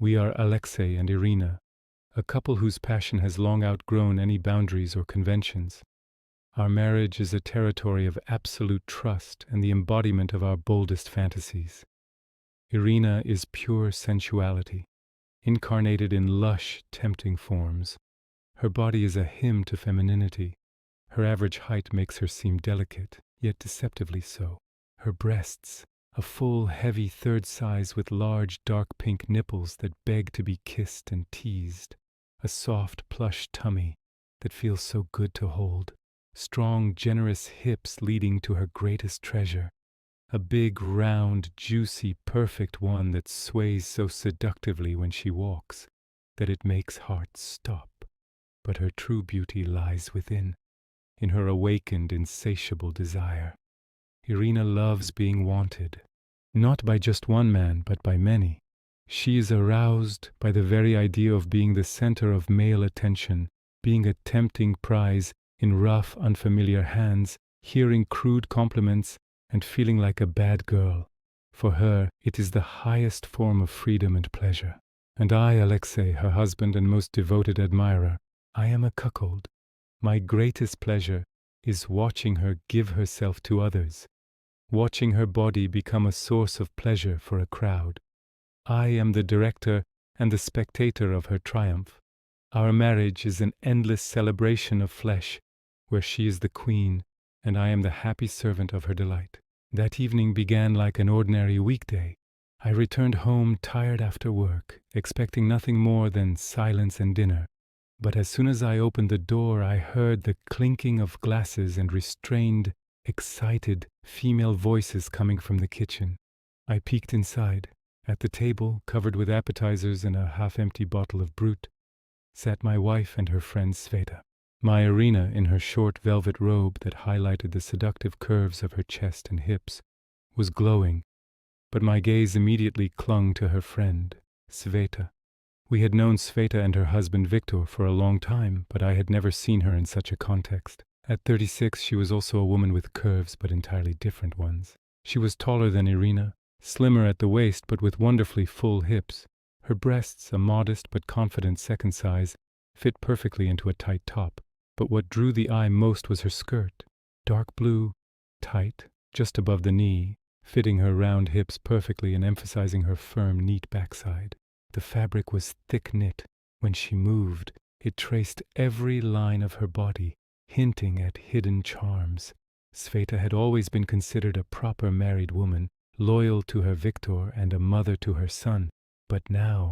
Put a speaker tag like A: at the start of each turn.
A: We are Alexei and Irina, a couple whose passion has long outgrown any boundaries or conventions. Our marriage is a territory of absolute trust and the embodiment of our boldest fantasies. Irina is pure sensuality, incarnated in lush, tempting forms. Her body is a hymn to femininity. Her average height makes her seem delicate, yet deceptively so. Her breasts, a full, heavy third size with large, dark pink nipples that beg to be kissed and teased. A soft, plush tummy that feels so good to hold. Strong, generous hips leading to her greatest treasure. A big, round, juicy, perfect one that sways so seductively when she walks that it makes hearts stop. But her true beauty lies within, in her awakened, insatiable desire. Irina loves being wanted, not by just one man, but by many. She is aroused by the very idea of being the center of male attention, being a tempting prize in rough, unfamiliar hands, hearing crude compliments, and feeling like a bad girl. For her, it is the highest form of freedom and pleasure. And I, Alexei, her husband and most devoted admirer, I am a cuckold. My greatest pleasure is watching her give herself to others, watching her body become a source of pleasure for a crowd. I am the director and the spectator of her triumph. Our marriage is an endless celebration of flesh, where she is the queen and I am the happy servant of her delight. That evening began like an ordinary weekday. I returned home tired after work, expecting nothing more than silence and dinner. But as soon as I opened the door, I heard the clinking of glasses and restrained, excited female voices coming from the kitchen. I peeked inside. At the table, covered with appetizers and a half-empty bottle of Brut, sat my wife and her friend Sveta. My Irina, in her short velvet robe that highlighted the seductive curves of her chest and hips, was glowing, but my gaze immediately clung to her friend, Sveta. We had known Sveta and her husband Viktor for a long time, but I had never seen her in such a context. At 36, she was also a woman with curves, but entirely different ones. She was taller than Irina, slimmer at the waist, but with wonderfully full hips. Her breasts, a modest but confident second size, fit perfectly into a tight top. But what drew the eye most was her skirt, dark blue, tight, just above the knee, fitting her round hips perfectly and emphasizing her firm, neat backside. The fabric was thick-knit. When she moved, it traced every line of her body, hinting at hidden charms. Sveta had always been considered a proper married woman, loyal to her Viktor and a mother to her son. But now,